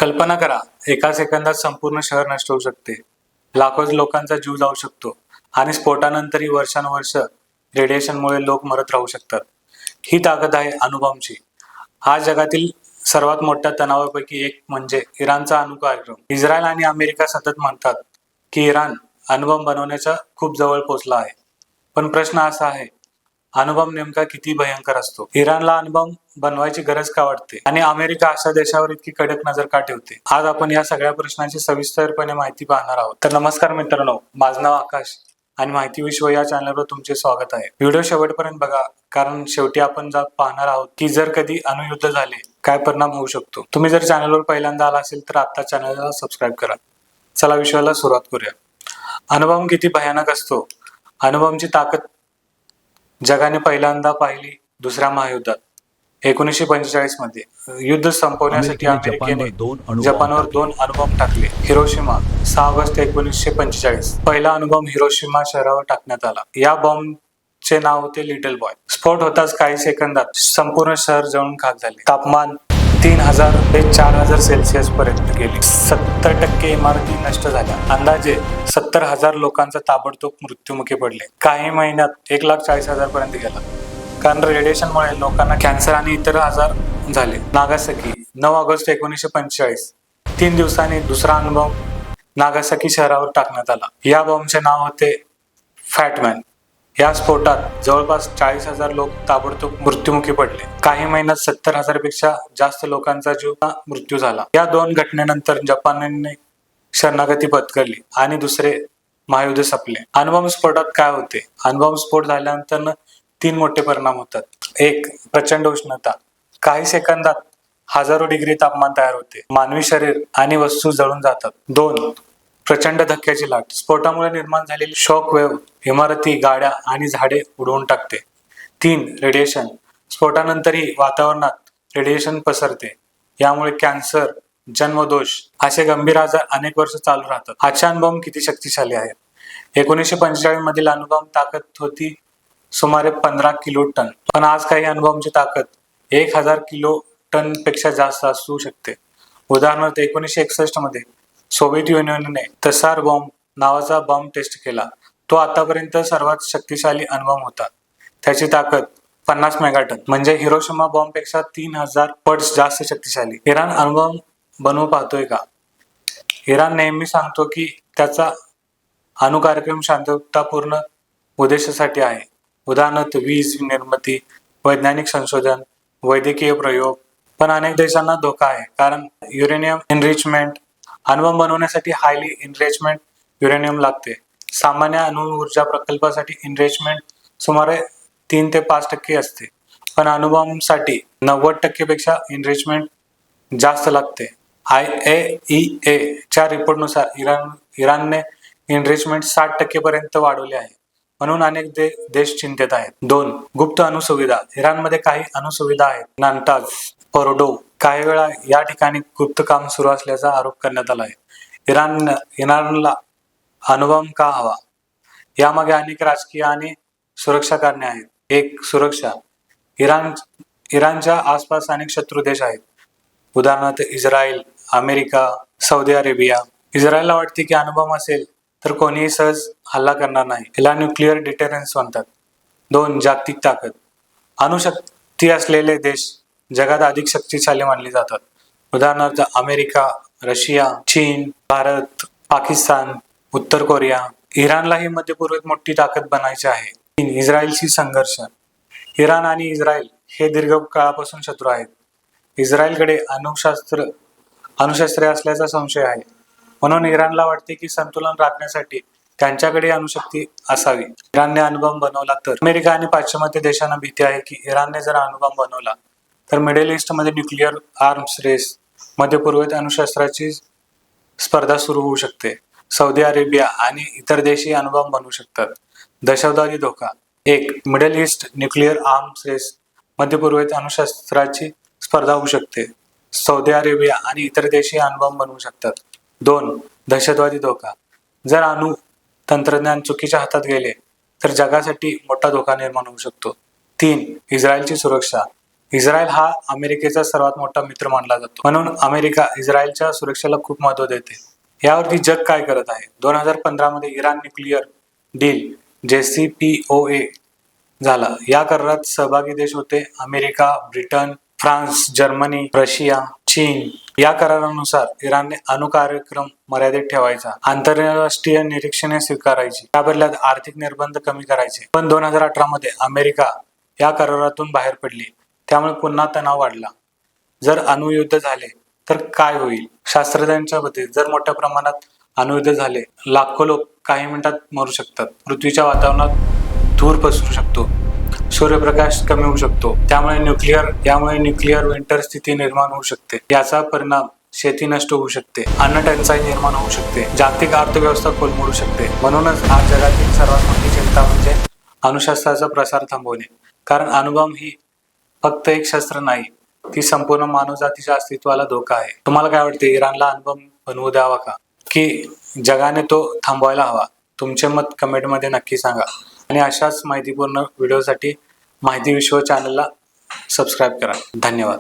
कल्पना करा, एका सेकंदात संपूर्ण शहर नष्ट होऊ शकते. लाखो लोकांचा जीव जाऊ शकतो आणि स्फोटानंतरही वर्षानुवर्ष रेडिएशनमुळे लोक मरत राहू शकतात. ही ताकद आहे अणुबॉम्बची. हा जगातील सर्वात मोठ्या तणावापैकी एक म्हणजे इराणचा अणुकार्यक्रम. इस्रायल आणि अमेरिका सतत म्हणतात की इराण अणुबॉम्ब बनवण्याच्या खूप जवळ पोहोचला आहे. पण प्रश्न असा आहे, अणुबॉम्ब नेमका किती भयंकर असतो? इराणला अणुबॉम्ब बनवायची गरज का वाटते आणि अमेरिका अशा देशावर इतकी कडक नजर का ठेवते? आज आपण या सगळ्या प्रश्नांची सविस्तरपणे माहिती पाहणार आहोत. तर नमस्कार मित्रांनो, माझं नाव आकाश आणि माहिती विश्व या चॅनलवर तुमचे स्वागत आहे. व्हिडिओ शेवटपर्यंत बघा, कारण शेवटी आपण पाहणार आहोत की जर कधी अणुयुद्ध झाले काय परिणाम होऊ शकतो. तुम्ही जर चॅनलवर पहिल्यांदा आला असेल तर आता चॅनलला सबस्क्राईब करा. चला विषयाला सुरुवात करूया. अणुबॉम्ब किती भयानक असतो? अणुबॉम्बची ताकद जगाने पहिल्यांदा पाहिली दुसऱ्या महायुद्धात 1945 मध्ये. युद्ध संपवण्यासाठी अमेरिकेने जपानवर 2 अणुबॉम्ब टाकले. Hiroshima 6 August 1945. पहिला अणुबॉम्ब हिरोशिमा शहरावर टाकण्यात आला. या बॉम्बचे नाव होते लिटल बॉय. स्फोट होताच काही सेकंदात संपूर्ण शहर जळून खाक झाले. तापमान 3000 ते 4000 सेल्सिअस पर्यंत गेले. 70% इमारती नष्ट झाल्या. अंदाजे 70,000 लोकांचा ताबडतोब मृत्युमुखी पडले. काही महिन्यात 1,40,000 पर्यंत गेला. कारण रेडिएशनमुळे लोकांना कॅन्सर आणि इतर आजार झाले. Nagasaki 9 August 1945. 3 दिवसांनी दुसरा अणुबॉम्ब नागासाकी शहरावर टाकण्यात आला. या बॉम्बचे नाव होते फॅटमॅन. या स्फोटात जवळपास 40,000 लोक ताबडतोब मृत्युमुखी पडले. काही महिन्यात 70,000 पेक्षा जास्त लोकांचा मृत्यू झाला. या 2 घटनेनंतर जपानने शरणागती पत्करली आणि दुसरे महायुद्ध संपले. अणुबॉम्ब स्फोटात काय होते? अणुबॉम्ब स्फोट झाल्यानंतर 3 मोठे परिणाम होतात. 1. प्रचंड उष्णता. काही सेकंदात हजारो डिग्री तापमान तयार होते. मानवी शरीर आणि वस्तू जळून जातात. 2. प्रचंड धक्क्याची लाट. स्फोटामुळे निर्माण झालेली शॉक वेव्ह इमारती, गाड्या आणि झाडे उडवून टाकते. 3. रेडिएशन. स्फोटानंतरही वातावरणात रेडिएशन पसरते. यामुळे कॅन्सर, जन्मदोष असे गंभीर आजार अनेक वर्ष चालू राहतात. आजचे अणुबॉम्ब किती शक्तिशाली आहेत? 1945 मधील अणुबॉम्ब ताकद होती सुमारे 15 किलो टन. पण आज काही अणुबॉम्बची ताकद 1000 किलो टन पेक्षा जास्त असू शकते. उदाहरणार्थ 1961 मध्ये सोव्हिएत युनियनने तसार बॉम्ब नावाचा बॉम्ब टेस्ट केला. तो आतापर्यंत सर्वात शक्तिशाली अणुबॉम्ब होता. त्याची ताकद 50 मेगाटन म्हणजे हिरोशिमा बॉम्ब पेक्षा 3000 पट जास्त शक्तिशाली. इराण अणुबॉम्ब बनवू पाहतोय का? इराण नेहमी सांगतो की त्याचा अणुकार्यक्रम शांततापूर्ण उद्देशासाठी आहे. उदाहरणार्थ वीज निर्मिती, वैज्ञानिक संशोधन, वैद्यकीय प्रयोग. पण अनेक देशांना धोका आहे, कारण युरेनियम एनरिचमेंट. अणुबॉम्ब बनवण्यासाठी हायली एनरिचमेंट युरेनियम लागते. सामान्य अणुऊर्जा प्रकल्पासाठी एनरिचमेंट सुमारे 3 ते 5% असते. पण अणुबॉम्बसाठी 90% पेक्षा एनरिचमेंट जास्त लागते. IAEA च्या रिपोर्टनुसार इराणने एनरिचमेंट 60% पर्यंत वाढवले आहे. म्हणून अनेक देश चिंतेत आहेत. 2. गुप्त अणुसुविधा. इराणमध्ये काही अणुसुविधा आहेत. नाटांज, फोर्डो. काही वेळा या ठिकाणी गुप्त काम सुरू असल्याचा आरोप करण्यात आला आहे. इराणला अणुबॉम्ब का हवा? यामागे अनेक राजकीय आणि सुरक्षा कारणे आहेत. 1. सुरक्षा. इराणच्या आसपास अनेक शत्रू देश आहेत. उदाहरणार्थ इस्रायल, अमेरिका, सौदी अरेबिया. इस्रायलला वाटते की अणुबॉम्ब असेल तर कोणीही सहज हल्ला करणार नाही. याला न्यूक्लिअर डिटरन्स म्हणतात. 2. जागतिक ताकद. अणुशक्ती असलेले देश जगात अधिक शक्तिशाली मानले जातात. उदाहरणार्थ अमेरिका, रशिया, चीन, भारत, पाकिस्तान, उत्तर कोरिया. इराणलाही मध्य पूर्वेत मोठी ताकद बनायची आहे. 3. इस्रायलशी संघर्ष. इराण आणि इस्रायल हे दीर्घकाळापासून शत्रू आहेत. इस्रायलकडे अणुशस्त्रे असल्याचा संशय आहे. म्हणून इराणला वाटते की संतुलन राखण्यासाठी त्यांच्याकडे अणुशक्ती असावी. इराणने अणुबॉम्ब बनवला तर? अमेरिका आणि पाश्चिमात्य देशांना भीती आहे की इराणने जर अणुबॉम्ब बनवला तर मिडल ईस्ट मध्ये न्यूक्लिअर आर्म्स रेस, मध्य पूर्वेत अणुशस्त्राची स्पर्धा सुरू होऊ शकते. सौदी अरेबिया आणि इतर देशही अणुबॉम्ब बनवू शकतात. दहशतवादी धोका. 1. Middle East nuclear arms race. मध्य पूर्वेत अणुशस्त्राची स्पर्धा होऊ शकते. सौदी अरेबिया आणि इतर देशही अणुबॉम्ब बनवू शकतात. 2. दहशतवादी धोका. जर अणु तंत्रज्ञान चुकीच्या हातात गेले तर जगासाठी मोठा धोका निर्माण होऊ शकतो. 3. इस्रायलची सुरक्षा. इस्रायल हा अमेरिकेचा सर्वात मोठा मित्र मानला जातो, म्हणून अमेरिका इस्रायलच्या सुरक्षेला खूप महत्त्व देते. यावरती जग काय करत आहे? 2015 मध्ये इराण न्यूक्लिअर डील JCPOA झाला. या करारात सहभागी देश होते America, Britain, France, Germany, Russia, चीन. या करारानुसार इराणने अणु कार्यक्रम मर्यादित ठेवायचा, आंतरराष्ट्रीय निरीक्षणे स्वीकारायची, त्या बदल्यात आर्थिक निर्बंध कमी करायचे. पण 2018 मध्ये अमेरिका या करारातून बाहेर पडली, त्यामुळे पुन्हा तणाव वाढला. जर अणुयुद्ध झाले तर काय होईल? शास्त्रज्ञांच्या मते जर मोठ्या प्रमाणात अणुयुद्ध झाले, लाखो लोक काही मिनिटात मरू शकतात. पृथ्वीच्या वातावरणात धूर पसरू शकतो, सूर्यप्रकाश कमी होऊ शकतो, त्यामुळे न्यूक्लिअर विंटर स्थिती निर्माण होऊ शकते. याचा परिणाम शेती नष्ट होऊ शकते, अन्न टंचाई निर्माण होऊ शकते, जागतिक अर्थव्यवस्था कोलमडू शकते. म्हणूनच आज जगातील सर्वात मोठी चिंता म्हणजे अणुशस्त्राचा प्रसार थांबवणे. कारण अणुबॉम्ब ही फक्त एक शस्त्र नाही, ती संपूर्ण मानवजातीच्या अस्तित्वाला धोका आहे. तुम्हाला काय वाटते? इराणला अणुबॉम्ब बनवू द्यावा का, की जगाने तो थांबवायला हवा? तुमचे मत कमेंटमध्ये नक्की सांगा. आणि अशाच माहितीपूर्ण व्हिडिओसाठी माहिती विश्व चॅनलला सबस्क्राईब करा. धन्यवाद.